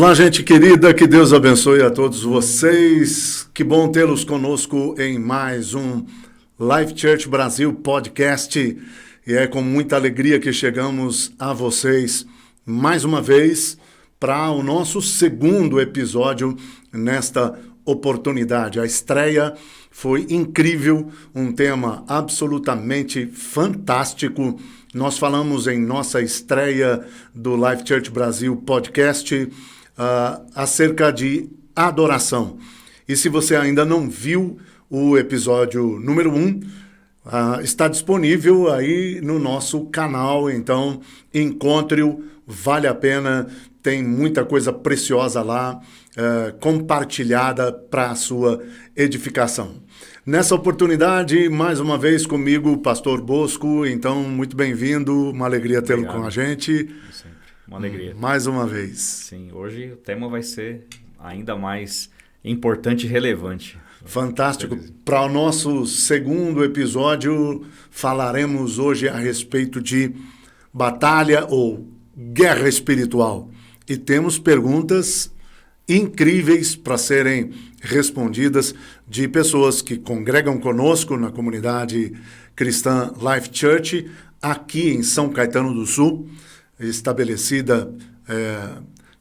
Olá, gente querida, que Deus abençoe a todos vocês. Que bom tê-los conosco em mais um Life Church Brasil podcast. E é com muita alegria que chegamos a vocês mais uma vez para o nosso segundo episódio nesta oportunidade. A estreia foi incrível, um tema absolutamente fantástico. Nós falamos em nossa estreia do Life Church Brasil podcast acerca de adoração. E se você ainda não viu o episódio número 1, está disponível aí no nosso canal, então encontre-o, vale a pena, tem muita coisa preciosa lá, compartilhada para a sua edificação. Nessa oportunidade, mais uma vez comigo, Pastor Bosco, então muito bem-vindo, uma alegria tê-lo com a gente. Uma alegria. Mais uma vez. Sim, hoje o tema vai ser ainda mais importante e relevante. Fantástico. Para o nosso segundo episódio, falaremos hoje a respeito de batalha ou guerra espiritual. E temos perguntas incríveis para serem respondidas de pessoas que congregam conosco na comunidade cristã Life Church, aqui em São Caetano do Sul, estabelecida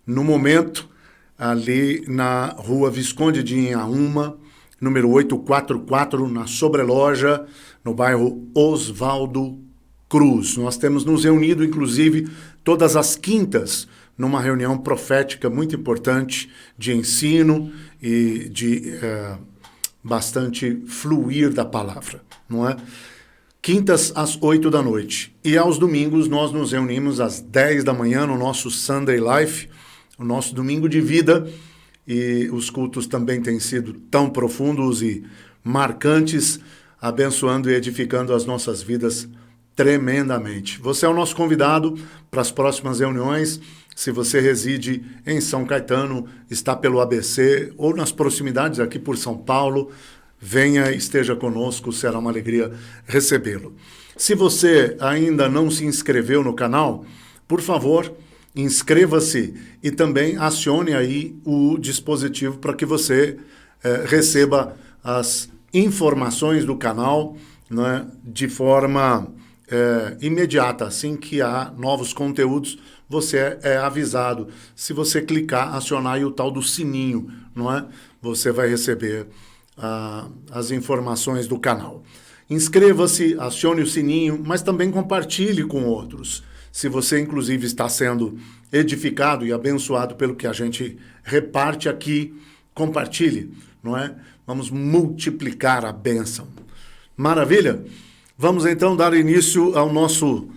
no momento ali na rua Visconde de Inhaúma, número 844, na Sobreloja, no bairro Oswaldo Cruz. Nós temos nos reunido, inclusive, todas as quintas, numa reunião profética muito importante de ensino e de bastante fluir da palavra, não é? Quintas às 8 da noite. E aos domingos nós nos reunimos às 10 da manhã no nosso Sunday Life, o nosso domingo de vida. E os cultos também têm sido tão profundos e marcantes, abençoando e edificando as nossas vidas tremendamente. Você é o nosso convidado para as próximas reuniões. Se você reside em São Caetano, está pelo ABC ou nas proximidades aqui por São Paulo, venha e esteja conosco, será uma alegria recebê-lo. Se você ainda não se inscreveu no canal, por favor, inscreva-se e também acione aí o dispositivo para que você receba as informações do canal, né, de forma imediata. Assim que há novos conteúdos, você é avisado. Se você clicar, acionar aí o tal do sininho, não é? Você vai receber as informações do canal. Inscreva-se, acione o sininho, mas também compartilhe com outros. Se você, inclusive, está sendo edificado e abençoado pelo que a gente reparte aqui, compartilhe, não é? Vamos multiplicar a bênção. Maravilha? Vamos, então, dar início ao nosso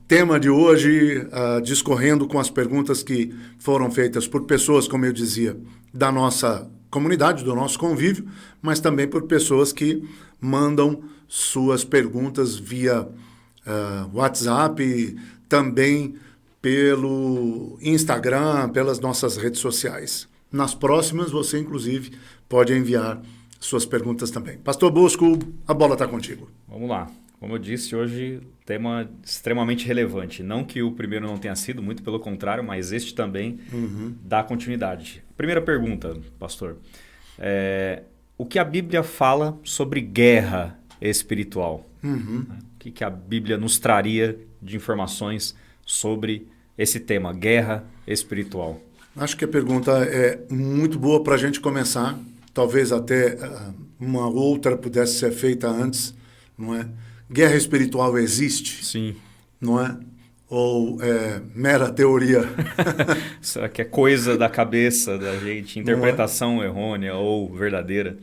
tema de hoje, discorrendo com as perguntas que foram feitas por pessoas, como eu dizia, da nossa comunidade, do nosso convívio, mas também por pessoas que mandam suas perguntas via WhatsApp, também pelo Instagram, pelas nossas redes sociais. Nas próximas, você, inclusive, pode enviar suas perguntas também. Pastor Bosco, a bola está contigo. Vamos lá. Como eu disse, hoje tema extremamente relevante. Não que o primeiro não tenha sido, muito pelo contrário, mas este também dá continuidade. Primeira pergunta, pastor. O que a Bíblia fala sobre guerra espiritual? O que a Bíblia nos traria de informações sobre esse tema, guerra espiritual? Acho que a pergunta é muito boa para a gente começar. Talvez até uma outra pudesse ser feita antes, não é? Guerra espiritual existe? Sim. Não é? Ou é mera teoria? Será que é coisa da cabeça da gente, interpretação errônea ou verdadeira?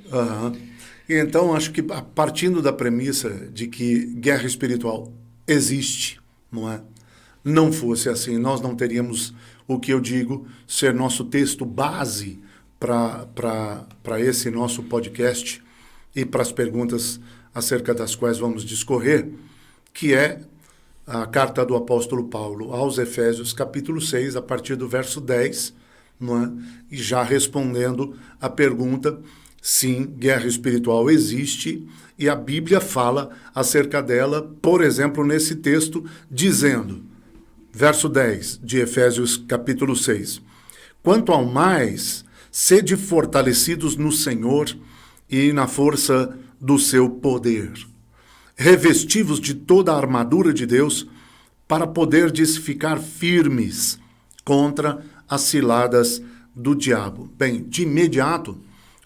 E então, acho que partindo da premissa de que guerra espiritual existe, não é? Não fosse assim, nós não teríamos o que eu digo ser nosso texto base para esse nosso podcast e para as perguntas acerca das quais vamos discorrer, que é a carta do apóstolo Paulo aos Efésios, capítulo 6, a partir do verso 10, não é? E já respondendo a pergunta, sim, guerra espiritual existe, e a Bíblia fala acerca dela, por exemplo, nesse texto, dizendo, verso 10 de Efésios, capítulo 6, Quanto ao mais, sede fortalecidos no Senhor e na força do seu poder. Revestivos de toda a armadura de Deus, para poderdes ficar firmes contra as ciladas do diabo. Bem, de imediato,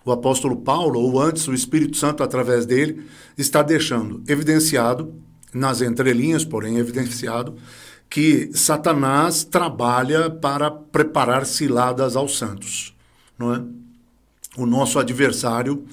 o apóstolo Paulo, ou antes o Espírito Santo através dele, está deixando evidenciado, nas entrelinhas, porém evidenciado, que Satanás trabalha para preparar ciladas aos santos, não é? O nosso adversário,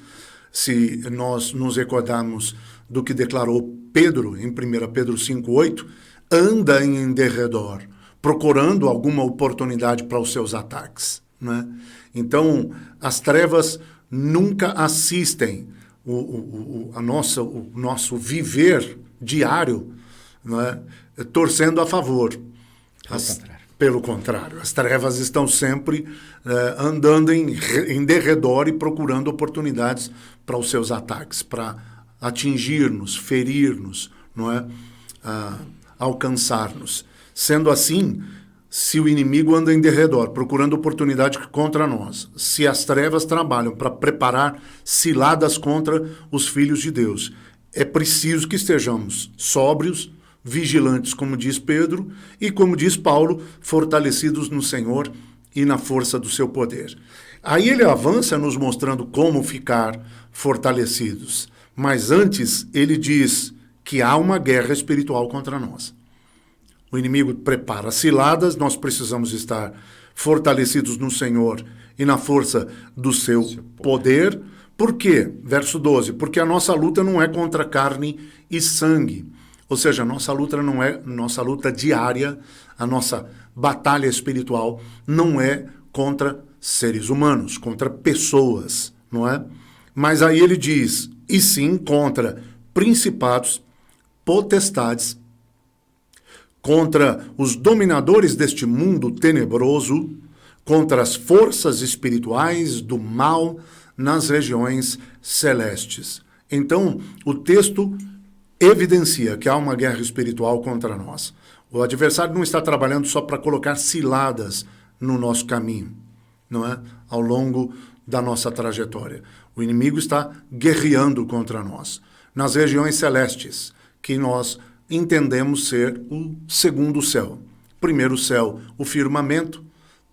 se nós nos recordarmos do que declarou Pedro, em 1 Pedro 5,8, anda em derredor, procurando alguma oportunidade para os seus ataques, né? Então, as trevas nunca assistem o nosso viver diário, né, torcendo a favor. Pelo contrário, as trevas estão sempre andando em derredor e procurando oportunidades para os seus ataques, para atingir-nos, ferir-nos, não é? Alcançar-nos. Sendo assim, se o inimigo anda em derredor, procurando oportunidade contra nós, se as trevas trabalham para preparar ciladas contra os filhos de Deus, é preciso que estejamos sóbrios, vigilantes, como diz Pedro, e como diz Paulo, fortalecidos no Senhor e na força do seu poder. Aí ele avança nos mostrando como ficar fortalecidos. Mas antes ele diz que há uma guerra espiritual contra nós. O inimigo prepara ciladas, nós precisamos estar fortalecidos no Senhor e na força do seu poder. Por quê? Verso 12. Porque a nossa luta não é contra carne e sangue. Ou seja, a nossa luta não é nossa luta diária, a nossa batalha espiritual não é contra seres humanos, contra pessoas, não é? Mas aí ele diz, e sim contra principados, potestades, contra os dominadores deste mundo tenebroso, contra as forças espirituais do mal nas regiões celestes. Então, o texto evidencia que há uma guerra espiritual contra nós. O adversário não está trabalhando só para colocar ciladas no nosso caminho, não é? Ao longo da nossa trajetória. O inimigo está guerreando contra nós. Nas regiões celestes, que nós entendemos ser o segundo céu. Primeiro céu, o firmamento.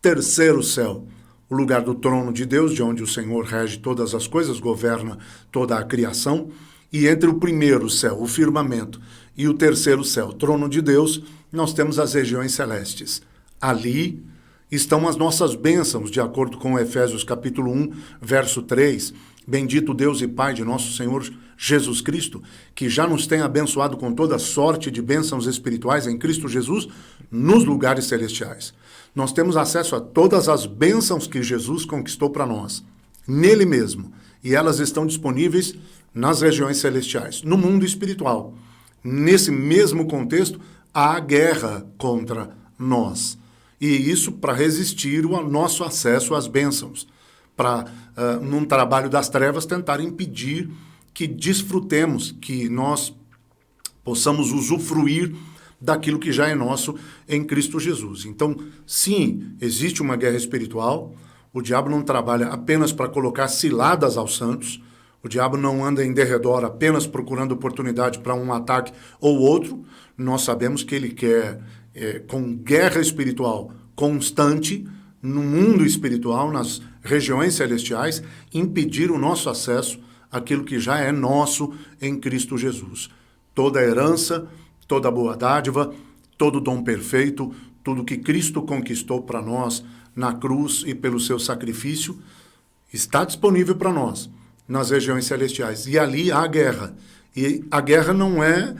Terceiro céu, o lugar do trono de Deus, de onde o Senhor rege todas as coisas, governa toda a criação. E entre o primeiro céu, o firmamento, e o terceiro céu, o trono de Deus, nós temos as regiões celestes. Ali estão as nossas bênçãos, de acordo com Efésios capítulo 1, verso 3. Bendito Deus e Pai de nosso Senhor Jesus Cristo, que já nos tem abençoado com toda sorte de bênçãos espirituais em Cristo Jesus nos lugares celestiais. Nós temos acesso a todas as bênçãos que Jesus conquistou para nós, nele mesmo, e elas estão disponíveis nas regiões celestiais, no mundo espiritual. Nesse mesmo contexto, há guerra contra nós. E isso para resistir ao nosso acesso às bênçãos, para, num trabalho das trevas, tentar impedir que desfrutemos, que nós possamos usufruir daquilo que já é nosso em Cristo Jesus. Então, sim, existe uma guerra espiritual. O diabo não trabalha apenas para colocar ciladas aos santos. O diabo não anda em derredor apenas procurando oportunidade para um ataque ou outro. Nós sabemos que ele quer, com guerra espiritual constante, no mundo espiritual, nas regiões celestiais, impedir o nosso acesso àquilo que já é nosso em Cristo Jesus. Toda a herança, toda a boa dádiva, todo dom perfeito, tudo que Cristo conquistou para nós na cruz e pelo seu sacrifício, está disponível para nós nas regiões celestiais. E ali há guerra. E a guerra não é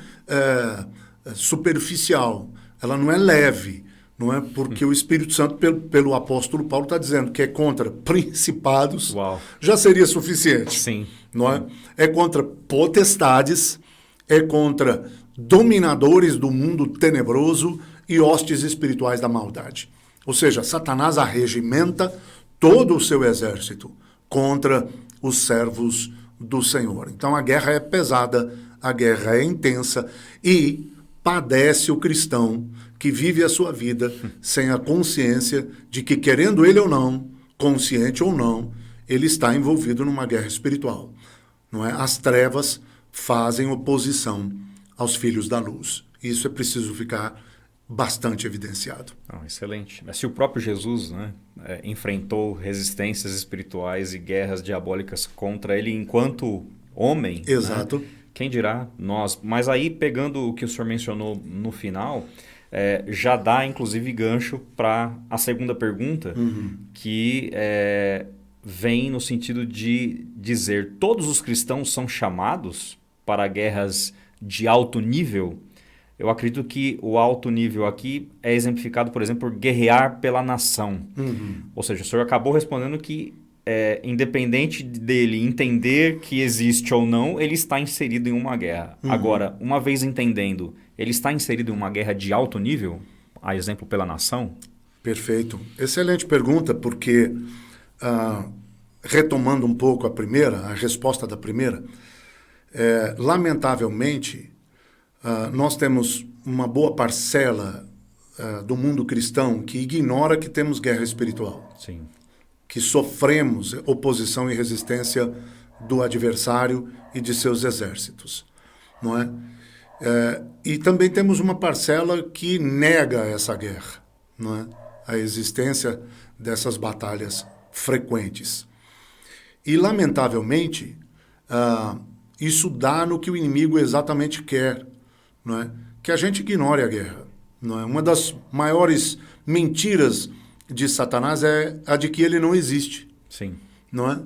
superficial, ela não é leve, não é? Porque o Espírito Santo, pelo apóstolo Paulo, está dizendo que é contra principados. Uau. Já seria suficiente. Sim. Não é? É contra potestades, é contra dominadores do mundo tenebroso e hostes espirituais da maldade. Ou seja, Satanás arregimenta todo o seu exército contra os servos do Senhor. Então a guerra é pesada, a guerra é intensa e padece o cristão que vive a sua vida sem a consciência de que, querendo ele ou não, consciente ou não, ele está envolvido numa guerra espiritual. Não é? As trevas fazem oposição aos filhos da luz. Isso é preciso ficar bastante evidenciado. Excelente. Se o próprio Jesus, né, enfrentou resistências espirituais e guerras diabólicas contra ele enquanto homem, exato. Né, quem dirá nós? Mas aí, pegando o que o senhor mencionou no final, já dá inclusive gancho para a segunda pergunta, que vem no sentido de dizer: todos os cristãos são chamados para guerras de alto nível? Eu acredito que o alto nível aqui é exemplificado, por exemplo, por guerrear pela nação. Ou seja, o senhor acabou respondendo que, independente dele entender que existe ou não, ele está inserido em uma guerra. Agora, uma vez entendendo, ele está inserido em uma guerra de alto nível? A exemplo, pela nação? Perfeito. Excelente pergunta, porque, retomando um pouco a resposta da primeira, lamentavelmente, nós temos uma boa parcela do mundo cristão que ignora que temos guerra espiritual. Sim. Que sofremos oposição e resistência do adversário e de seus exércitos. Não é? E também temos uma parcela que nega essa guerra, não é? A existência dessas batalhas frequentes. E, lamentavelmente, isso dá no que o inimigo exatamente quer, não é? Que a gente ignore a guerra. Não é? Uma das maiores mentiras de Satanás é a de que ele não existe. Sim. Não é?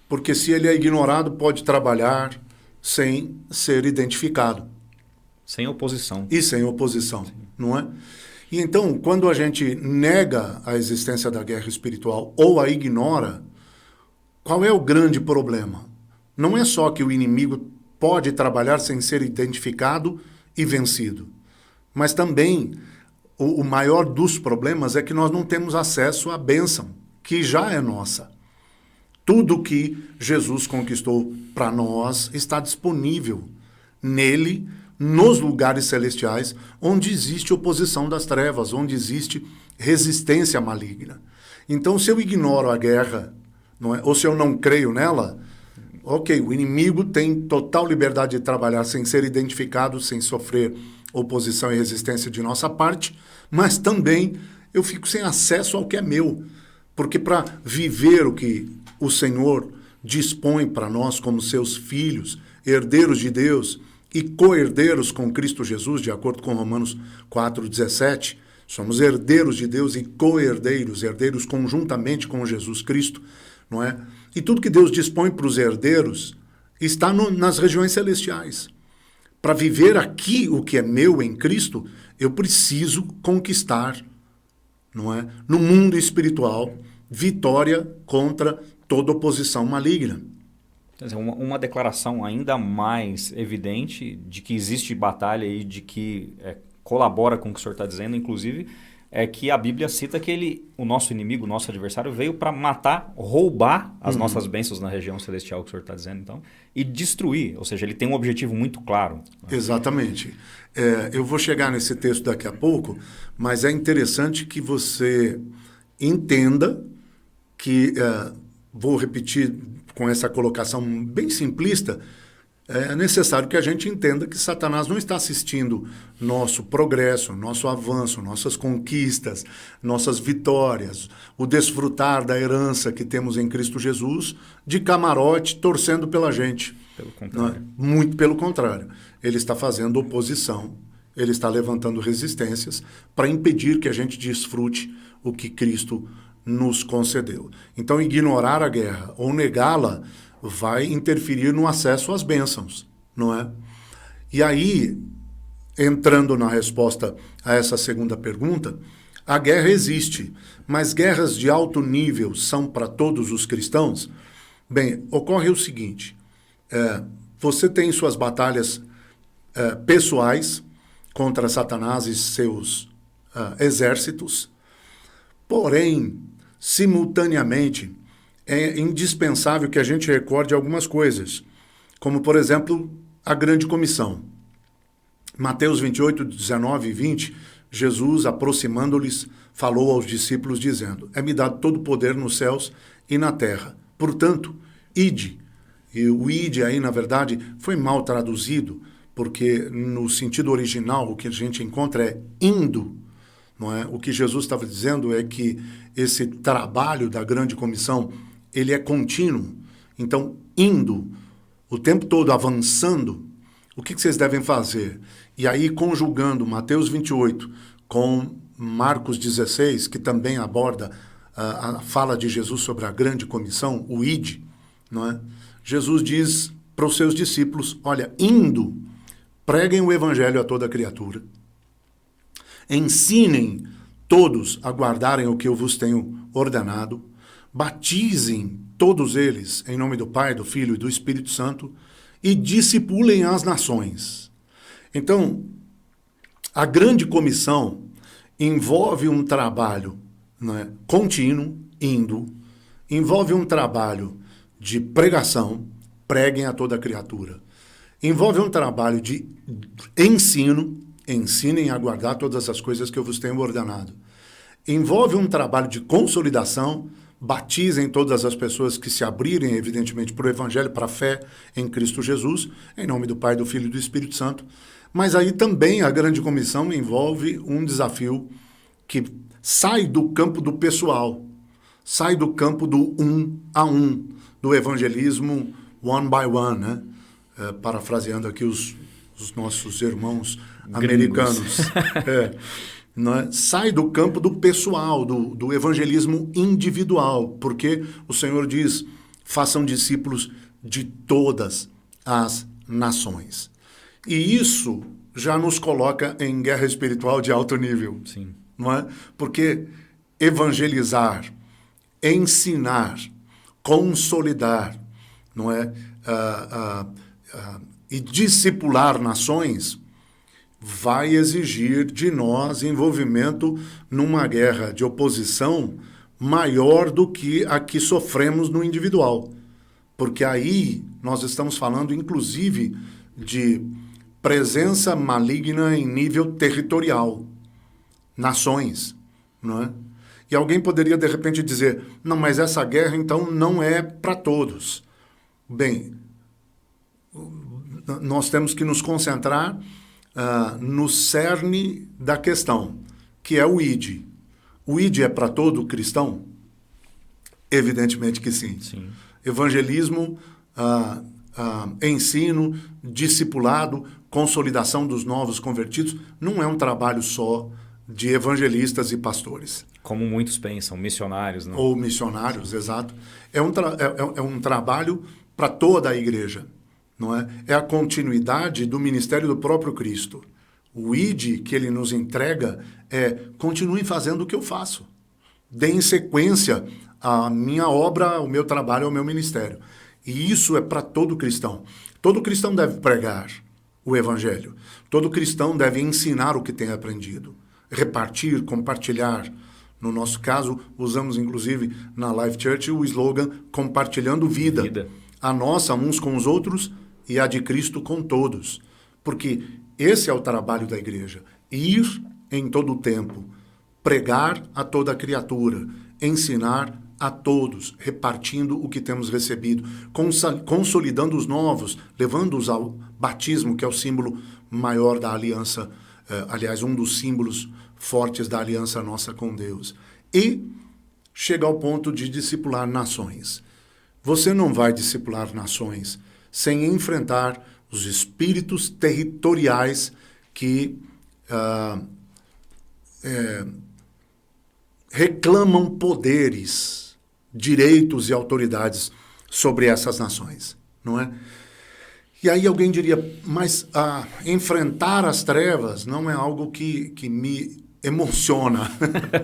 Porque se ele é ignorado, pode trabalhar sem ser identificado. Sem oposição. E sem oposição, não é? E então, quando a gente nega a existência da guerra espiritual ou a ignora, qual é o grande problema? Não é só que o inimigo pode trabalhar sem ser identificado e vencido, mas também o maior dos problemas é que nós não temos acesso à bênção, que já é nossa. Tudo que Jesus conquistou para nós está disponível nele, nos lugares celestiais, onde existe oposição das trevas, onde existe resistência maligna. Então, se eu ignoro a guerra, não é? Ou se eu não creio nela, ok, o inimigo tem total liberdade de trabalhar sem ser identificado, sem sofrer oposição e resistência de nossa parte, mas também eu fico sem acesso ao que é meu. Porque para viver o que o Senhor dispõe para nós como seus filhos, herdeiros de Deus e co-herdeiros com Cristo Jesus, de acordo com Romanos 4,17, somos herdeiros de Deus e co-herdeiros, herdeiros conjuntamente com Jesus Cristo, não é? E tudo que Deus dispõe para os herdeiros está nas regiões celestiais. Para viver aqui o que é meu em Cristo, eu preciso conquistar, não é? No mundo espiritual, vitória contra toda oposição maligna. Uma declaração ainda mais evidente de que existe batalha e de que colabora com o que o senhor está dizendo, inclusive, é que a Bíblia cita que o nosso inimigo, o nosso adversário, veio para matar, roubar as nossas bênçãos na região celestial, que o senhor está dizendo, então, e destruir. Ou seja, ele tem um objetivo muito claro. Exatamente. Eu vou chegar nesse texto daqui a pouco, mas é interessante que você entenda que, vou repetir com essa colocação bem simplista, é necessário que a gente entenda que Satanás não está assistindo nosso progresso, nosso avanço, nossas conquistas, nossas vitórias, o desfrutar da herança que temos em Cristo Jesus de camarote torcendo pela gente. Pelo contrário. Muito pelo contrário. Ele está fazendo oposição, ele está levantando resistências para impedir que a gente desfrute o que Cristo nos concedeu. Então, ignorar a guerra ou negá-la vai interferir no acesso às bênçãos, não é? E aí, entrando na resposta a essa segunda pergunta, a guerra existe, mas guerras de alto nível são para todos os cristãos? Bem, ocorre o seguinte, você tem suas batalhas pessoais contra Satanás e seus exércitos, porém, simultaneamente, é indispensável que a gente recorde algumas coisas, como, por exemplo, a Grande Comissão. Mateus 28, 19 e 20, Jesus, aproximando-lhes, falou aos discípulos, dizendo: é-me dado todo o poder nos céus e na terra. Portanto, ide. E o ide aí, na verdade, foi mal traduzido, porque no sentido original o que a gente encontra é indo. Não é? O que Jesus estava dizendo é que esse trabalho da grande comissão, ele é contínuo. Então, indo, o tempo todo avançando, o que vocês devem fazer? E aí, conjugando Mateus 28 com Marcos 16, que também aborda a fala de Jesus sobre a grande comissão, o ide, não é? Jesus diz para os seus discípulos: olha, indo, preguem o evangelho a toda criatura, ensinem todos a guardarem o que eu vos tenho ordenado, batizem todos eles em nome do Pai, do Filho e do Espírito Santo e discipulem as nações. Então, a grande comissão envolve um trabalho, né, contínuo, indo, envolve um trabalho de pregação, preguem a toda criatura, envolve um trabalho de ensino, ensinem a guardar todas as coisas que eu vos tenho ordenado, envolve um trabalho de consolidação, batizem todas as pessoas que se abrirem, evidentemente, para o Evangelho, para a fé em Cristo Jesus, em nome do Pai, do Filho e do Espírito Santo. Mas aí também a grande comissão envolve um desafio que sai do campo do pessoal, sai do campo do um a um, do evangelismo one by one, né? Parafraseando aqui os nossos irmãos americanos. Não é? Sai do campo do pessoal, do evangelismo individual, porque o Senhor diz: façam discípulos de todas as nações. E isso já nos coloca em guerra espiritual de alto nível. Sim. Não é? Porque evangelizar, ensinar, consolidar, não é? E discipular nações vai exigir de nós envolvimento numa guerra de oposição maior do que a que sofremos no individual. Porque aí nós estamos falando, inclusive, de presença maligna em nível territorial. Nações, não é? E alguém poderia, de repente, dizer: não, mas essa guerra, então, não é para todos. Bem, nós temos que nos concentrar no cerne da questão, que é o ide. O ide é para todo cristão? Evidentemente que sim. Sim. Evangelismo, ensino, discipulado, consolidação dos novos convertidos, não é um trabalho só de evangelistas e pastores. Como muitos pensam, missionários, não? Ou missionários, exato. É um trabalho para toda a igreja, não é? É a continuidade do ministério do próprio Cristo. O ide que ele nos entrega é: continuem fazendo o que eu faço. Deem sequência à minha obra, ao meu trabalho, ao meu ministério. E isso é para todo cristão. Todo cristão deve pregar o evangelho. Todo cristão deve ensinar o que tem aprendido. Repartir, compartilhar. No nosso caso, usamos inclusive na Life Church o slogan compartilhando vida. A nossa uns com os outros e a de Cristo com todos. Porque esse é o trabalho da igreja. Ir em todo o tempo, pregar a toda criatura, ensinar a todos, repartindo o que temos recebido, consolidando os novos, levando-os ao batismo, que é o símbolo maior da aliança, aliás, um dos símbolos fortes da aliança nossa com Deus. E chega ao ponto de discipular nações. Você não vai discipular nações sem enfrentar os espíritos territoriais que reclamam poderes, direitos e autoridades sobre essas nações, não é? E aí alguém diria: mas enfrentar as trevas não é algo que me emociona.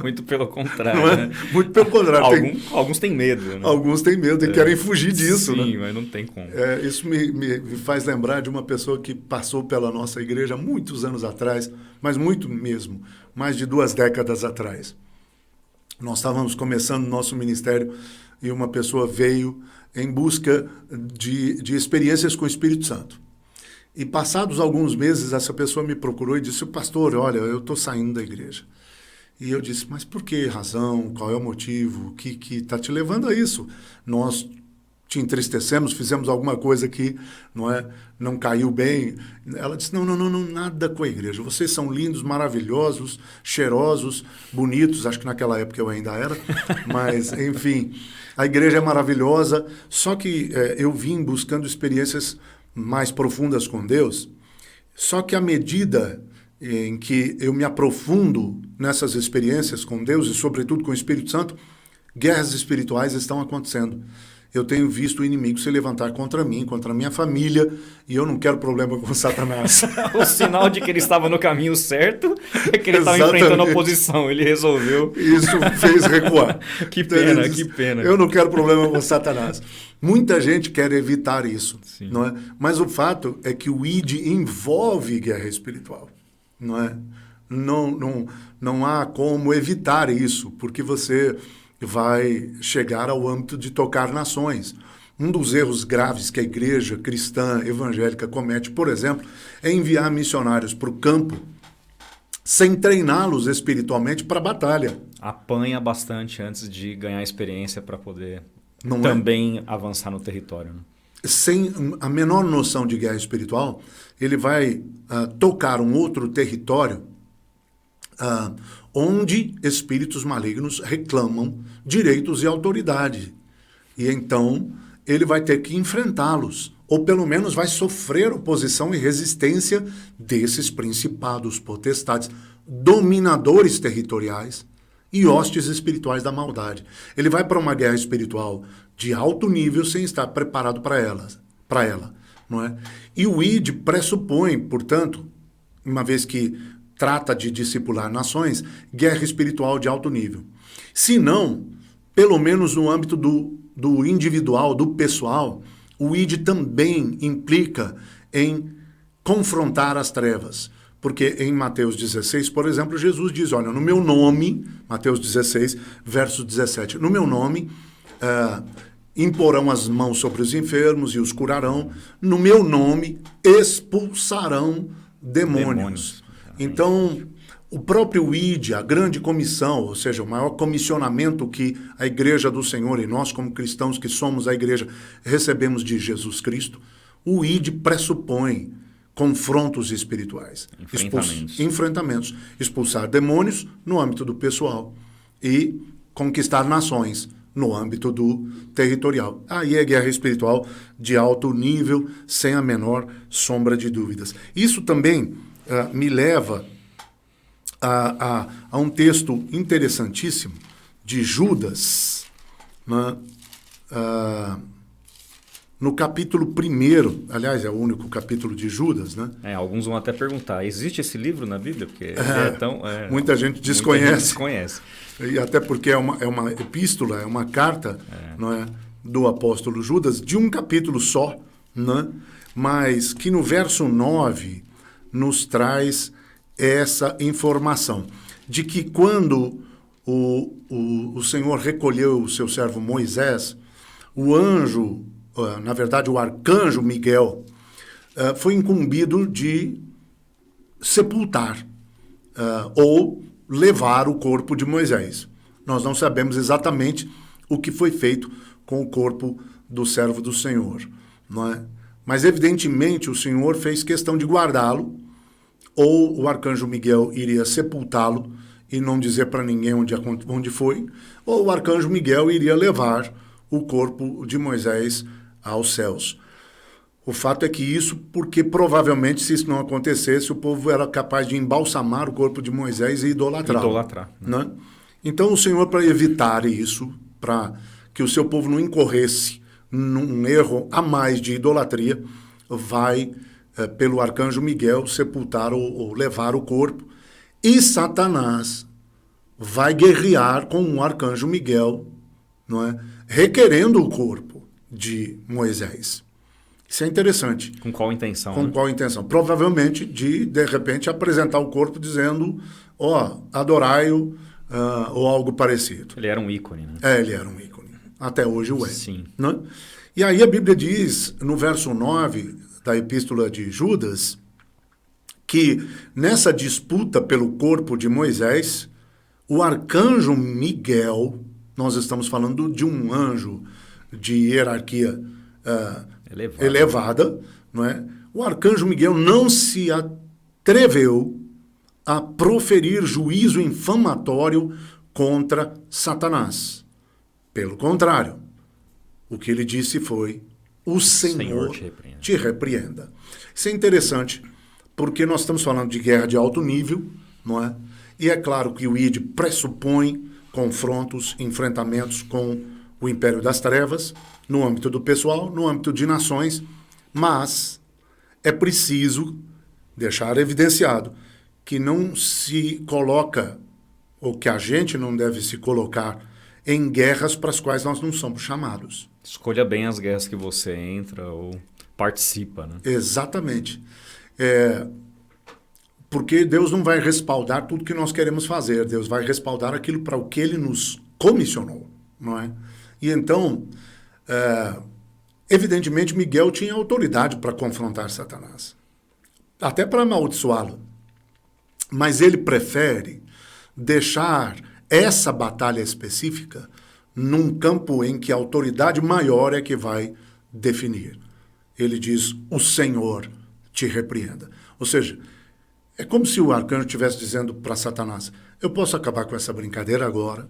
Muito pelo contrário, não é? Né? Muito pelo contrário. Alguns têm medo. Né? Alguns têm medo e querem fugir disso. Sim, né? mas não tem como. Isso me faz lembrar de uma pessoa que passou pela nossa igreja muitos anos atrás, mas muito mesmo, mais de 2 décadas atrás. Nós estávamos começando nosso ministério e uma pessoa veio em busca de experiências com o Espírito Santo. E passados alguns meses, essa pessoa me procurou e disse, pastor, olha, eu estou saindo da igreja. E eu disse, mas por que razão? Qual é o motivo? O que está te levando a isso? Nós te entristecemos, fizemos alguma coisa que não caiu bem. Ela disse, não, nada com a igreja. Vocês são lindos, maravilhosos, cheirosos, bonitos. Acho que naquela época eu ainda era. Mas, enfim, a igreja é maravilhosa. Só que eu vim buscando experiências mais profundas com Deus. Só que à medida em que eu me aprofundo nessas experiências com Deus e, sobretudo, com o Espírito Santo, guerras espirituais estão acontecendo. Eu tenho visto o inimigo se levantar contra mim, contra a minha família, e eu não quero problema com Satanás. O sinal de que ele estava no caminho certo é que ele estava enfrentando a oposição. Ele resolveu. Isso fez recuar. Que pena, que pena. Eu não quero problema com Satanás. Muita gente quer evitar isso, não é? Mas o fato é que o ID envolve guerra espiritual, não é? Não há como evitar isso, porque você vai chegar ao âmbito de tocar nações. Um dos erros graves que a igreja cristã evangélica comete, por exemplo, é enviar missionários para o campo sem treiná-los espiritualmente para a batalha. Apanha bastante antes de ganhar experiência para poder também avançar no território. Né? Sem a menor noção de guerra espiritual, ele vai tocar um outro território onde espíritos malignos reclamam direitos e autoridade. E então ele vai ter que enfrentá-los, ou pelo menos vai sofrer oposição e resistência desses principados, potestades, dominadores territoriais e hostes espirituais da maldade. Ele vai para uma guerra espiritual de alto nível sem estar preparado para ela, não é? E o ID pressupõe, portanto, uma vez que trata de discipular nações, guerra espiritual de alto nível. Se não, pelo menos no âmbito do individual, do pessoal, o ID também implica em confrontar as trevas. Porque em Mateus 16, por exemplo, Jesus diz, olha, no meu nome, Mateus 16, verso 17, no meu nome imporão as mãos sobre os enfermos e os curarão, no meu nome expulsarão demônios. Então, o próprio ID, a grande comissão, ou seja, o maior comissionamento que a Igreja do Senhor e nós como cristãos que somos a Igreja recebemos de Jesus Cristo, o ID pressupõe confrontos espirituais. Enfrentamentos. Expulsar demônios no âmbito do pessoal e conquistar nações no âmbito do territorial. Aí é guerra espiritual de alto nível, sem a menor sombra de dúvidas. Isso também me leva a um texto interessantíssimo de Judas, né? No capítulo 1, aliás, é o único capítulo de Judas, né? Alguns vão até perguntar, existe esse livro na Bíblia? Porque muita gente desconhece. Muita gente desconhece. E até porque é uma epístola, é uma carta não é, do apóstolo Judas, de um capítulo só, né? Mas que no verso 9 nos traz essa informação de que quando o Senhor recolheu o seu servo Moisés, o anjo, na verdade o arcanjo Miguel, foi incumbido de sepultar ou levar o corpo de Moisés. Nós não sabemos exatamente o que foi feito com o corpo do servo do Senhor, não é? Mas evidentemente o Senhor fez questão de guardá-lo, ou o arcanjo Miguel iria sepultá-lo e não dizer para ninguém onde foi, ou o arcanjo Miguel iria levar o corpo de Moisés aos céus. O fato é que isso, porque provavelmente se isso não acontecesse, o povo era capaz de embalsamar o corpo de Moisés e idolatrar. Né? Então o Senhor, para evitar isso, para que o seu povo não incorresse num erro a mais de idolatria, vai pelo arcanjo Miguel sepultar ou levar o corpo, e Satanás vai guerrear com o arcanjo Miguel, não é? Requerendo o corpo de Moisés. Isso é interessante. Com qual intenção? Com qual intenção? Provavelmente de repente, apresentar o corpo dizendo, adorai-o, ou algo parecido. Ele era um ícone, né? Ele era um ícone. Até hoje o é. Sim. Né? E aí a Bíblia diz, no verso 9, da Epístola de Judas, que nessa disputa pelo corpo de Moisés, o arcanjo Miguel, nós estamos falando de um anjo de hierarquia elevada, não é? O arcanjo Miguel não se atreveu a proferir juízo infamatório contra Satanás. Pelo contrário, o que ele disse foi: o Senhor te repreenda. Isso é interessante, porque nós estamos falando de guerra de alto nível, não é? E é claro que o ID pressupõe confrontos, enfrentamentos com o Império das Trevas, no âmbito do pessoal, no âmbito de nações, mas é preciso deixar evidenciado que não se coloca, ou que a gente não deve se colocar, em guerras para as quais nós não somos chamados. Escolha bem as guerras que você entra ou participa, né? Exatamente. Porque Deus não vai respaldar tudo que nós queremos fazer. Deus vai respaldar aquilo para o que Ele nos comissionou, não é? E então, evidentemente, Miguel tinha autoridade para confrontar Satanás. Até para amaldiçoá-lo. Mas ele prefere deixar essa batalha específica num campo em que a autoridade maior é que vai definir. Ele diz: o Senhor te repreenda. Ou seja, é como se o arcanjo estivesse dizendo para Satanás: eu posso acabar com essa brincadeira agora,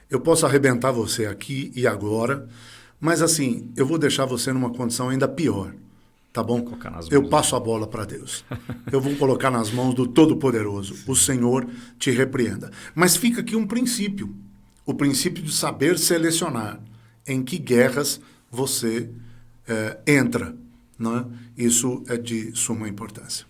eu posso arrebentar você aqui e agora, mas assim, eu vou deixar você numa condição ainda pior, tá bom? Eu passo a bola para Deus. Eu vou colocar nas mãos do Todo-Poderoso. O Senhor te repreenda. Mas fica aqui um princípio, o princípio de saber selecionar em que guerras você entra, não é? Isso é de suma importância.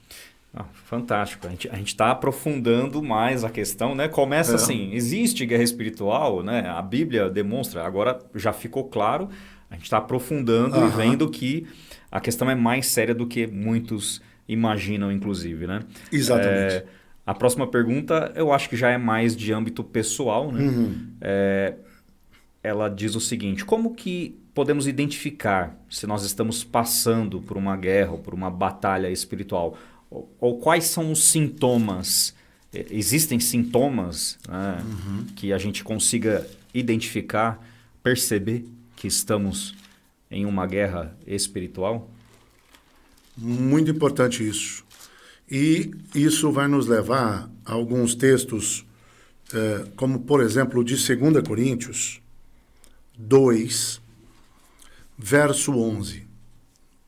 Fantástico. A gente está aprofundando mais a questão, né? Começa assim, existe guerra espiritual, né? A Bíblia demonstra, agora já ficou claro, a gente está aprofundando e vendo que a questão é mais séria do que muitos imaginam, inclusive, né? Exatamente. A próxima pergunta, eu acho que já é mais de âmbito pessoal, né? Ela diz o seguinte: como que podemos identificar se nós estamos passando por uma guerra ou por uma batalha espiritual? Ou quais são os sintomas? Existem sintomas, né, que a gente consiga identificar, perceber que estamos em uma guerra espiritual? Muito importante isso. E isso vai nos levar a alguns textos, como, por exemplo, o de 2 Coríntios 2, verso 11.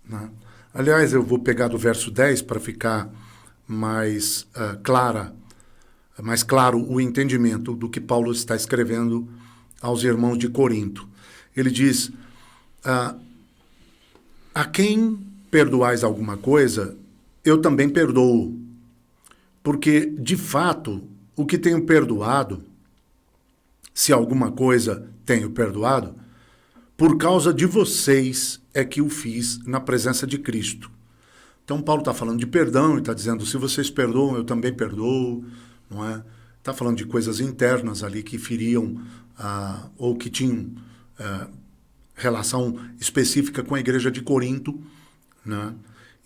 Né? Aliás, eu vou pegar do verso 10 para ficar mais claro o entendimento do que Paulo está escrevendo aos irmãos de Corinto. Ele diz: a quem perdoais alguma coisa, eu também perdoo. Porque, de fato, o que tenho perdoado, se alguma coisa tenho perdoado, por causa de vocês é que o fiz na presença de Cristo. Então, Paulo está falando de perdão e está dizendo: se vocês perdoam, eu também perdoo, não é? Está falando de coisas internas ali que feriam ou que tinham relação específica com a igreja de Corinto, né?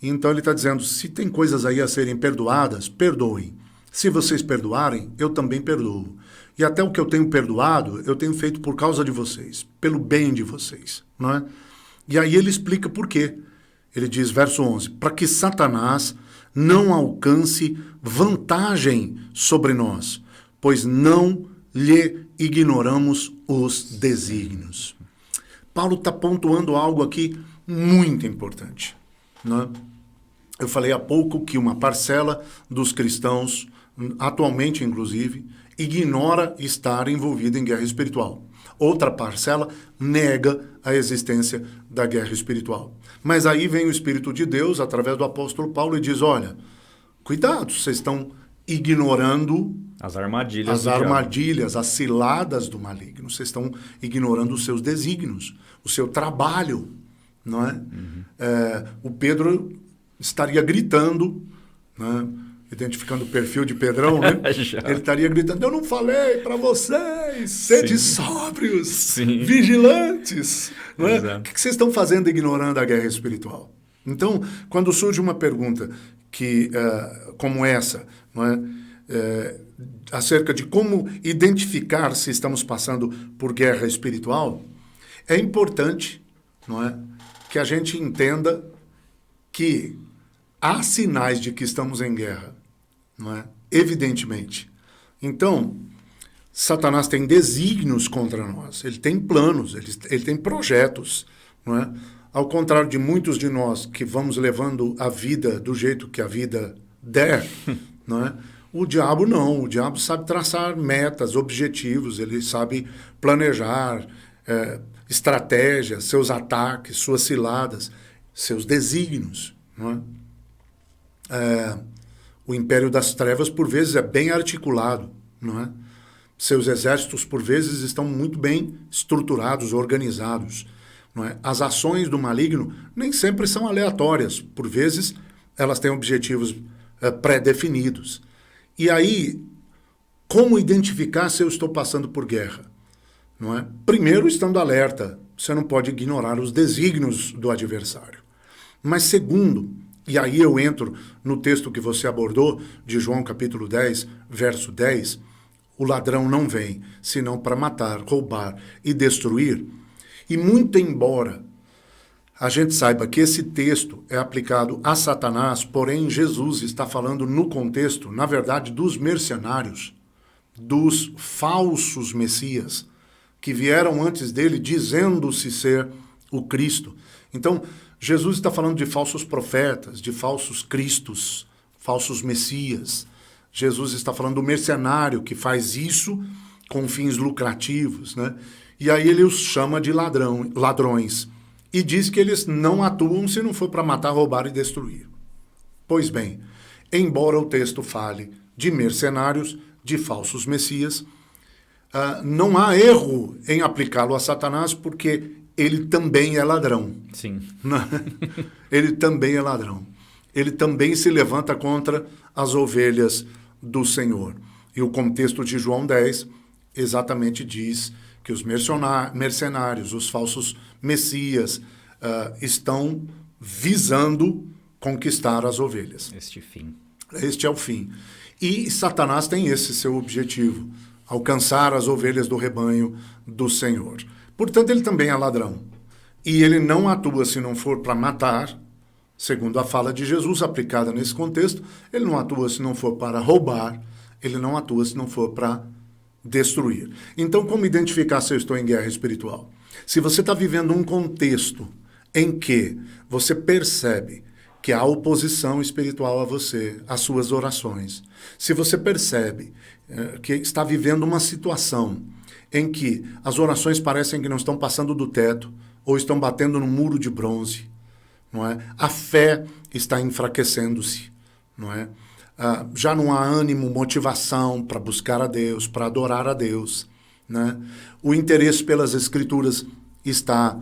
Então, ele está dizendo: se tem coisas aí a serem perdoadas, perdoem. Se vocês perdoarem, eu também perdoo. E até o que eu tenho perdoado, eu tenho feito por causa de vocês, pelo bem de vocês, não é? E aí ele explica por quê. Ele diz, verso 11, para que Satanás não alcance vantagem sobre nós, pois não lhe ignoramos os desígnios. Paulo está pontuando algo aqui muito importante, né? Eu falei há pouco que uma parcela dos cristãos, atualmente inclusive, ignora estar envolvida em guerra espiritual. Outra parcela nega a existência da guerra espiritual. Mas aí vem o Espírito de Deus, através do apóstolo Paulo, e diz, olha, cuidado, vocês estão ignorando as armadilhas, as ciladas do maligno. Vocês estão ignorando os seus desígnios, o seu trabalho, não é? O Pedro estaria gritando, né? Identificando o perfil de Pedrão, né? Ele estaria gritando, eu não falei para vocês, sede sóbrios, vigilantes. Não é? O que vocês estão fazendo ignorando a guerra espiritual? Então, quando surge uma pergunta como essa, não é? Acerca de como identificar se estamos passando por guerra espiritual, é importante, não é, que a gente entenda que há sinais de que estamos em guerra, não é? Evidentemente. Então, Satanás tem desígnios contra nós, ele tem planos, ele tem projetos, não é? Ao contrário de muitos de nós que vamos levando a vida do jeito que a vida der, não é? O diabo não, o diabo sabe traçar metas, objetivos, ele sabe planejar estratégias, seus ataques, suas ciladas, seus desígnios, não é? O império das trevas, por vezes, é bem articulado, não é? Seus exércitos, por vezes, estão muito bem estruturados, organizados, não é? As ações do maligno nem sempre são aleatórias, por vezes, elas têm objetivos pré-definidos. E aí, como identificar se eu estou passando por guerra? Não é? Primeiro, estando alerta, você não pode ignorar os desígnios do adversário. Mas segundo, e aí eu entro no texto que você abordou, de João capítulo 10, verso 10, o ladrão não vem, senão para matar, roubar e destruir. E muito embora a gente saiba que esse texto é aplicado a Satanás, porém Jesus está falando no contexto, na verdade, dos mercenários, dos falsos messias, que vieram antes dele dizendo-se ser o Cristo. Então, Jesus está falando de falsos profetas, de falsos cristos, falsos messias. Jesus está falando do mercenário que faz isso com fins lucrativos, né? E aí ele os chama de ladrões. E diz que eles não atuam se não for para matar, roubar e destruir. Pois bem, embora o texto fale de mercenários, de falsos messias, não há erro em aplicá-lo a Satanás, porque ele também é ladrão. Sim. Ele também é ladrão. Ele também se levanta contra as ovelhas do Senhor. E o contexto de João 10 exatamente diz que os mercenários, os falsos messias, estão visando conquistar as ovelhas. Este é o fim. E Satanás tem esse seu objetivo, alcançar as ovelhas do rebanho do Senhor. Portanto, ele também é ladrão. E ele não atua se não for para matar, segundo a fala de Jesus aplicada nesse contexto, ele não atua se não for para roubar, ele não atua se não for para destruir. Então, como identificar se eu estou em guerra espiritual? Se você está vivendo um contexto em que você percebe que há oposição espiritual a você, às suas orações, se você percebe que está vivendo uma situação em que as orações parecem que não estão passando do teto ou estão batendo no muro de bronze, não é? A fé está enfraquecendo-se, não é? Já não há ânimo, motivação para buscar a Deus, para adorar a Deus, né? O interesse pelas Escrituras está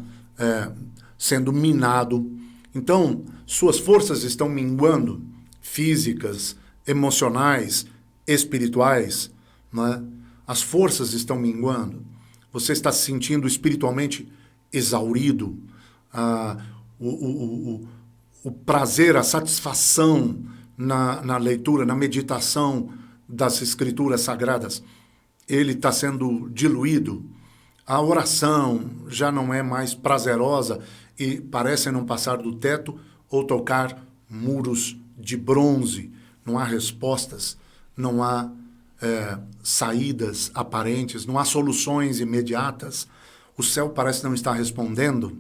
sendo minado. Então, suas forças estão minguando, físicas, emocionais, espirituais, né? As forças estão minguando. Você está se sentindo espiritualmente exaurido. O prazer, a satisfação na leitura, na meditação das Escrituras Sagradas, ele está sendo diluído. A oração já não é mais prazerosa e parece não passar do teto ou tocar muros de bronze. Não há respostas, não há saídas aparentes, não há soluções imediatas. O céu parece não estar respondendo.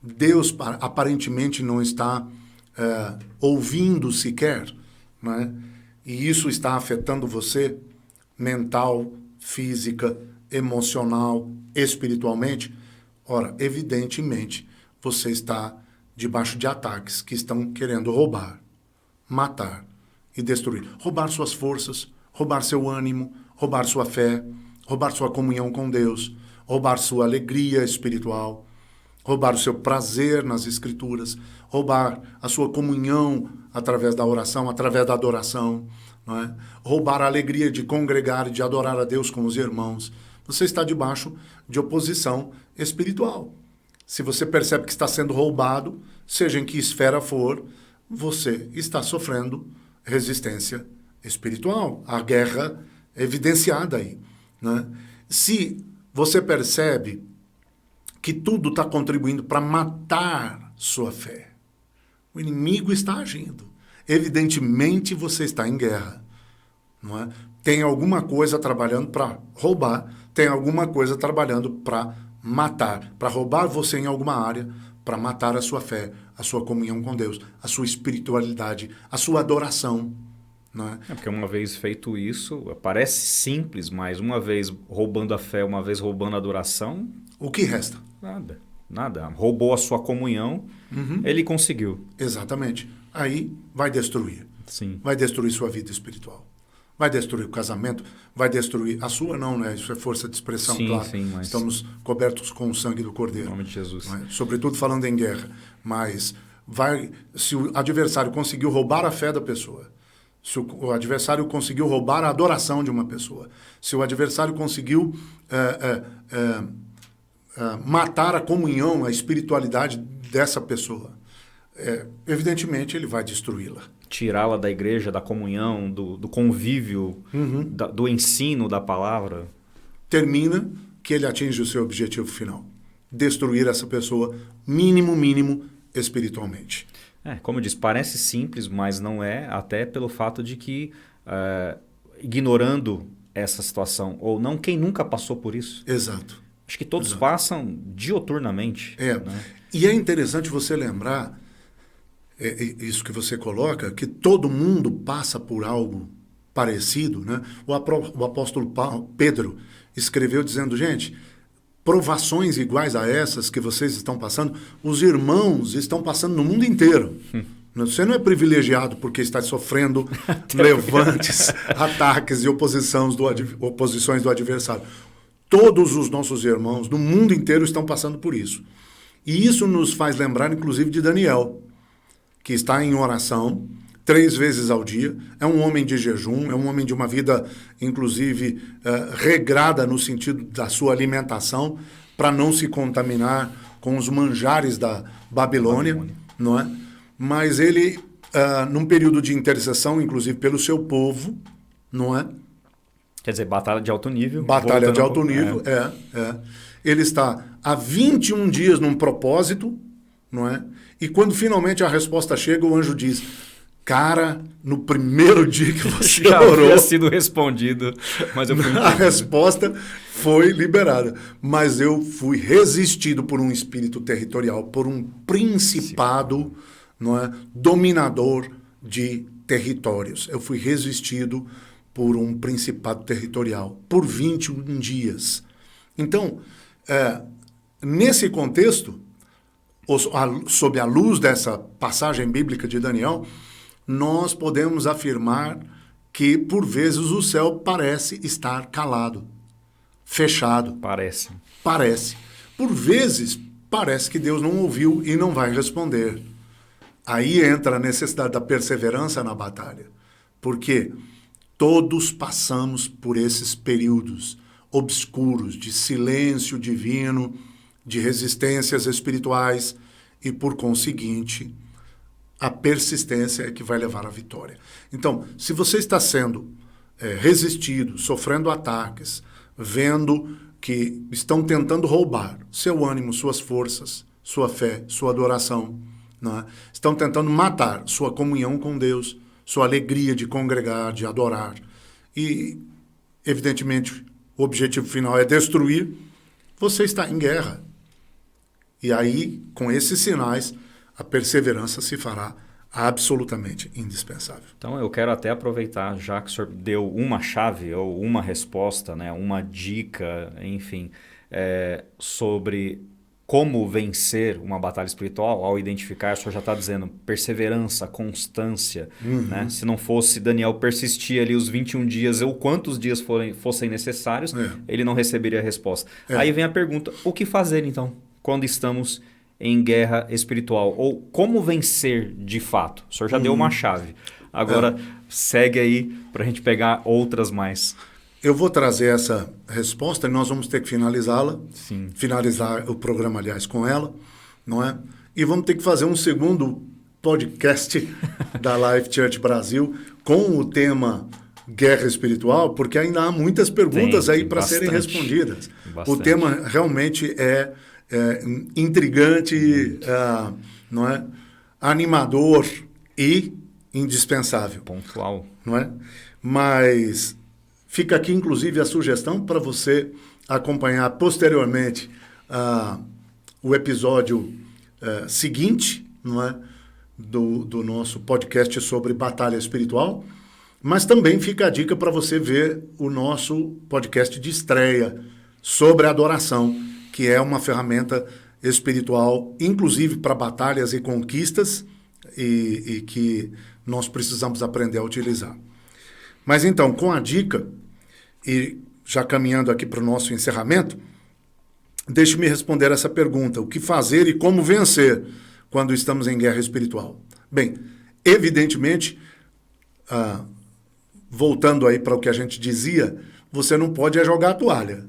Deus aparentemente não está ouvindo sequer, né? E isso está afetando você mental, física, emocional, espiritualmente. Ora, evidentemente, você está debaixo de ataques que estão querendo roubar, matar e destruir. Roubar suas forças, roubar seu ânimo, roubar sua fé, roubar sua comunhão com Deus, roubar sua alegria espiritual, roubar o seu prazer nas Escrituras, roubar a sua comunhão através da oração, através da adoração, não é? Roubar a alegria de congregar e de adorar a Deus com os irmãos. Você está debaixo de oposição espiritual. Se você percebe que está sendo roubado, seja em que esfera for, você está sofrendo resistência espiritual. A guerra é evidenciada aí, né? Se você percebe que tudo está contribuindo para matar sua fé, o inimigo está agindo. Evidentemente você está em guerra, não é? Tem alguma coisa trabalhando para roubar, tem alguma coisa trabalhando para matar, para roubar você em alguma área, para matar a sua fé, a sua comunhão com Deus, a sua espiritualidade, a sua adoração. Não é? Porque uma vez feito isso, parece simples, mas uma vez roubando a fé, uma vez roubando a adoração... O que resta? Nada. Roubou a sua comunhão, ele conseguiu. Exatamente. Aí vai destruir. Sim. Vai destruir sua vida espiritual. Vai destruir o casamento, vai destruir a sua, não, né? Isso é força de expressão, sim, claro. Sim, mas... Estamos cobertos com o sangue do Cordeiro. Em nome de Jesus. Não é? Sobretudo falando em guerra. Mas se o adversário conseguiu roubar a fé da pessoa, se o adversário conseguiu roubar a adoração de uma pessoa, se o adversário conseguiu matar a comunhão, a espiritualidade dessa pessoa, evidentemente ele vai destruí-la. Tirá-la da igreja, da comunhão, do convívio, do ensino da palavra. Termina que ele atinge o seu objetivo final. Destruir essa pessoa, mínimo, espiritualmente. Como eu disse, parece simples, mas não é, até pelo fato de que, ignorando essa situação, ou não, quem nunca passou por isso? Exato. Acho que todos passam dioturnamente. Né? E é interessante você lembrar, isso que você coloca, que todo mundo passa por algo parecido, né? O apóstolo Pedro escreveu dizendo, gente, provações iguais a essas que vocês estão passando, os irmãos estão passando no mundo inteiro. Você não é privilegiado porque está sofrendo levantes, ataques e oposições do adversário. Todos os nossos irmãos no mundo inteiro estão passando por isso. E isso nos faz lembrar, inclusive, de Daniel, que está em oração 3 vezes ao dia, é um homem de jejum, é um homem de uma vida, inclusive, regrada no sentido da sua alimentação, para não se contaminar com os manjares da Babilônia, não é? Mas ele, num período de intercessão, inclusive pelo seu povo, não é? Quer dizer, batalha de alto nível. Batalha de alto nível, Ele está há 21 dias num propósito, não é? E quando finalmente a resposta chega, o anjo diz, cara, no primeiro dia que você já orou... havia sido respondido, mas eu fui a resposta foi liberada. Mas eu fui resistido por um espírito territorial, por um principado, não é? Dominador de territórios. Eu fui resistido por um principado territorial, por 21 dias. Então, nesse contexto, sob a luz dessa passagem bíblica de Daniel, nós podemos afirmar que, por vezes, o céu parece estar calado, fechado. Parece. Por vezes, parece que Deus não ouviu e não vai responder. Aí entra a necessidade da perseverança na batalha. Porque todos passamos por esses períodos obscuros de silêncio divino, de resistências espirituais e, por conseguinte, a persistência é que vai levar à vitória. Então, se você está sendo resistido, sofrendo ataques, vendo que estão tentando roubar seu ânimo, suas forças, sua fé, sua adoração, não é? Estão tentando matar sua comunhão com Deus, sua alegria de congregar, de adorar. E, evidentemente, o objetivo final é destruir. Você está em guerra. E aí, com esses sinais, a perseverança se fará absolutamente indispensável. Então, eu quero até aproveitar, já que o senhor deu uma chave ou uma resposta, né, uma dica, enfim, sobre como vencer uma batalha espiritual, ao identificar, o senhor já está dizendo, perseverança, constância. Né? Se não fosse Daniel persistir ali os 21 dias, ou quantos dias fossem necessários, ele não receberia a resposta. Aí vem a pergunta, o que fazer então, quando estamos em guerra espiritual? Ou como vencer de fato? O senhor já deu uma chave. Agora, segue aí para a gente pegar outras mais. eu vou trazer essa resposta e nós vamos ter que finalizá-la. Sim. Finalizar o programa, aliás, com ela, não é? E vamos ter que fazer um segundo podcast da Life Church Brasil com o tema guerra espiritual, porque ainda há muitas perguntas aí para serem respondidas. Bastante. O tema realmente é intrigante, não é? Animador e indispensável. Pontual. Não é? Mas fica aqui, inclusive, a sugestão para você acompanhar posteriormente o episódio seguinte, não é? do nosso podcast sobre batalha espiritual, mas também fica a dica para você ver o nosso podcast de estreia sobre adoração, que é uma ferramenta espiritual, inclusive para batalhas e conquistas, e que nós precisamos aprender a utilizar. Mas então, com a dica, e já caminhando aqui para o nosso encerramento, deixe-me responder essa pergunta: o que fazer e como vencer quando estamos em guerra espiritual? Bem, evidentemente, voltando aí para o que a gente dizia, você não pode jogar a toalha,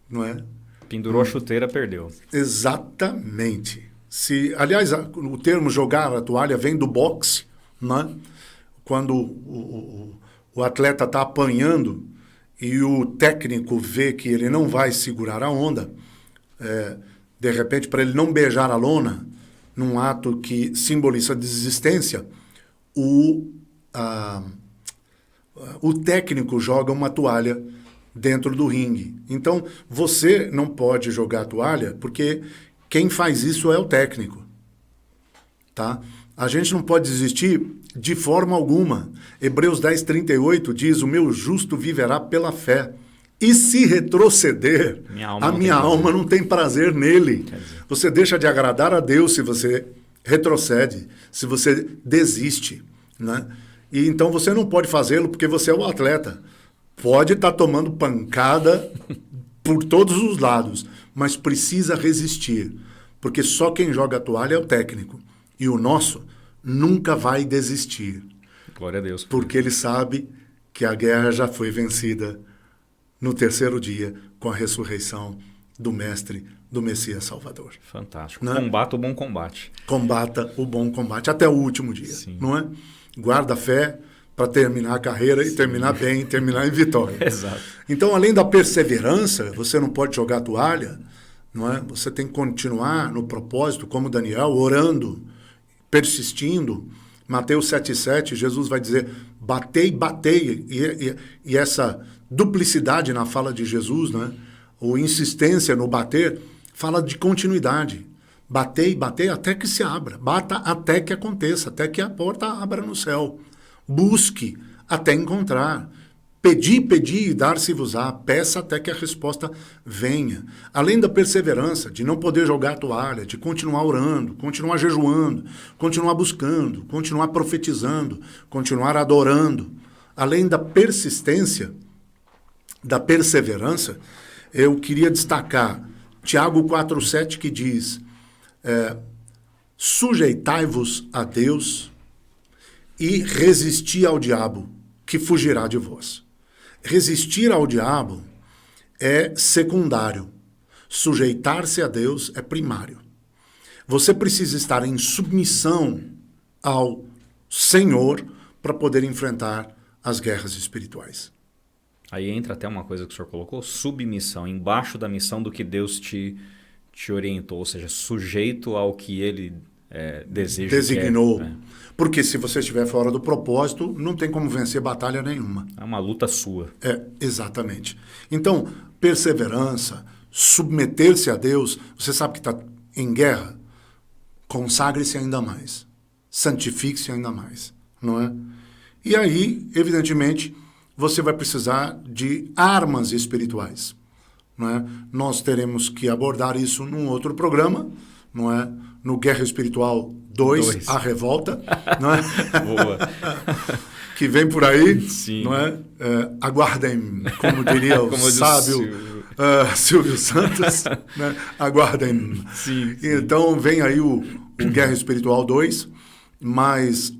não é? Pendurou a chuteira, perdeu. Exatamente. Aliás, o termo jogar a toalha vem do boxe, né? Quando o atleta está apanhando e o técnico vê que ele não vai segurar a onda, de repente, para ele não beijar a lona, num ato que simboliza desistência, o técnico joga uma toalha dentro do ringue. Então, você não pode jogar a toalha porque quem faz isso é o técnico. Tá? A gente não pode desistir de forma alguma. Hebreus 10:38 diz: o meu justo viverá pela fé. E se retroceder, a minha alma não tem prazer nele. Você deixa de agradar a Deus se você retrocede, se você desiste, né? E então você não pode fazê-lo porque você é o atleta. Pode estar tomando pancada por todos os lados, mas precisa resistir, porque só quem joga a toalha é o técnico. E o nosso nunca vai desistir. Glória a Deus. Porque ele sabe que a guerra já foi vencida no terceiro dia com a ressurreição do Mestre, do Messias Salvador. Fantástico. Né? Combata o bom combate. Combata o bom combate até o último dia. Sim. Não é? Guarda a fé para terminar a carreira e terminar bem, terminar em vitória. Exato. Então, além da perseverança, você não pode jogar a toalha, não é? Você tem que continuar no propósito, como Daniel, orando, persistindo. Mateus 7,7, Jesus vai dizer: batei, batei. E essa duplicidade na fala de Jesus, né? Ou insistência no bater, fala de continuidade. Batei, batei até que se abra. Bata até que aconteça, até que a porta abra no céu. Busque até encontrar. Pedi, pedi e dar-se-vos-á. Peça até que a resposta venha. Além da perseverança, de não poder jogar a toalha, de continuar orando, continuar jejuando, continuar buscando, continuar profetizando, continuar adorando. Além da persistência, da perseverança, eu queria destacar Tiago 4,7, que diz: sujeitai-vos a Deus e resisti ao diabo, que fugirá de vós. Resistir ao diabo é secundário. Sujeitar-se a Deus é primário. Você precisa estar em submissão ao Senhor para poder enfrentar as guerras espirituais. Aí entra até uma coisa que o senhor colocou: submissão, embaixo da missão do que Deus te orientou, ou seja, sujeito ao que ele deseja. Designou. Quer, né? Porque se você estiver fora do propósito, não tem como vencer batalha nenhuma. É uma luta sua. Exatamente. Então, perseverança, submeter-se a Deus, você sabe que está em guerra, consagre-se ainda mais, santifique-se ainda mais, não é? E aí, evidentemente, você vai precisar de armas espirituais, não é? Nós teremos que abordar isso num outro programa, não é? No Guerra Espiritual 2, A Revolta, não é? Boa. Que vem por aí, Sim. Não é? Aguardem, como diria o sábio Silvio Santos, né? Aguardem. Sim. Então vem aí o Guerra Espiritual 2, mas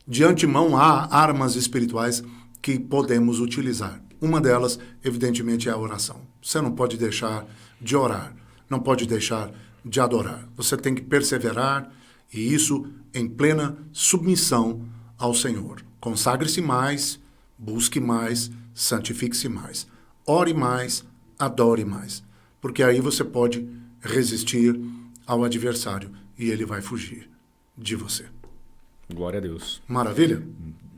de antemão há armas espirituais que podemos utilizar. Uma delas, evidentemente, é a oração. Você não pode deixar de orar, não pode deixar de adorar. Você tem que perseverar, e isso em plena submissão ao Senhor. Consagre-se mais, busque mais, santifique-se mais. Ore mais, adore mais. Porque aí você pode resistir ao adversário e ele vai fugir de você. Glória a Deus. Maravilha?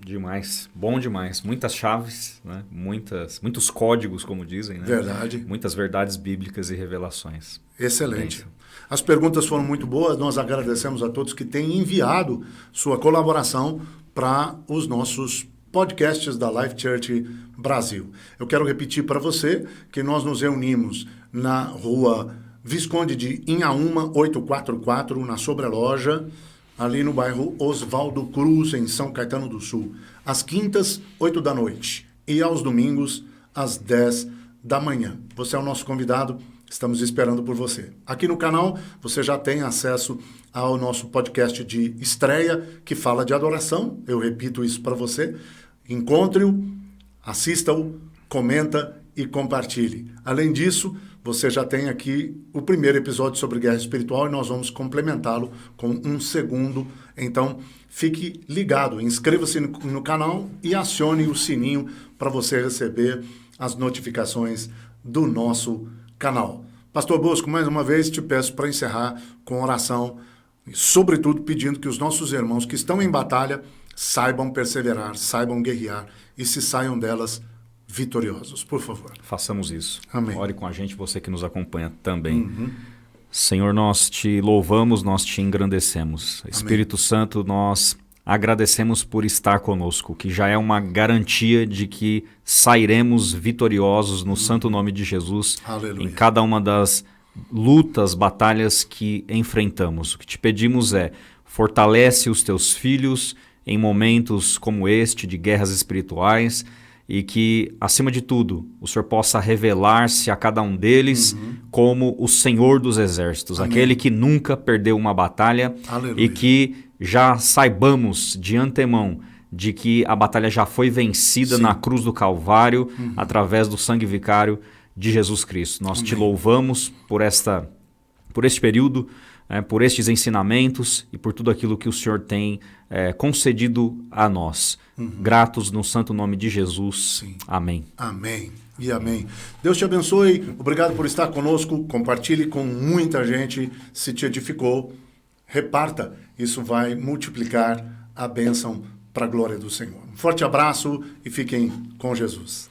Demais. Bom demais. Muitas chaves, né? Muitos códigos, como dizem. Né? Verdade. Muitas verdades bíblicas e revelações. Excelente. As perguntas foram muito boas. Nós agradecemos a todos que têm enviado sua colaboração para os nossos podcasts da Life Church Brasil. Eu quero repetir para você que nós nos reunimos na rua Visconde de Inhaúma, 844, na Sobreloja, ali no bairro Oswaldo Cruz, em São Caetano do Sul, às quintas, 8 da noite, e aos domingos, às 10 da manhã. Você é o nosso convidado, estamos esperando por você. Aqui no canal, você já tem acesso ao nosso podcast de estreia, que fala de adoração. Eu repito isso para você. Encontre-o, assista-o, comenta e compartilhe. Além disso, você já tem aqui o primeiro episódio sobre guerra espiritual e nós vamos complementá-lo com um segundo. Então, fique ligado, inscreva-se no canal e acione o sininho para você receber as notificações do nosso canal. Pastor Bosco, mais uma vez te peço para encerrar com oração, e sobretudo pedindo que os nossos irmãos que estão em batalha saibam perseverar, saibam guerrear e se saiam delas vitoriosos, por favor. Façamos isso. Amém. Ore com a gente, você que nos acompanha também. Senhor, nós te louvamos, nós te engrandecemos. Amém. Espírito Santo, nós agradecemos por estar conosco, que já é uma garantia de que sairemos vitoriosos no santo nome de Jesus. Aleluia. Em cada uma das lutas, batalhas que enfrentamos. O que te pedimos é, fortalece os teus filhos em momentos como este, de guerras espirituais, e que, acima de tudo, o Senhor possa revelar-se a cada um deles como o Senhor dos Exércitos, Amém. Aquele que nunca perdeu uma batalha. Aleluia. E que já saibamos de antemão de que a batalha já foi vencida na cruz do Calvário através do sangue vicário de Jesus Cristo. Nós te louvamos por este período, por estes ensinamentos e por tudo aquilo que o Senhor tem concedido a nós. Gratos no santo nome de Jesus. Sim. Amém. Amém e amém. Deus te abençoe. Obrigado por estar conosco. Compartilhe com muita gente se te edificou. Reparta. Isso vai multiplicar a bênção para a glória do Senhor. Um forte abraço e fiquem com Jesus.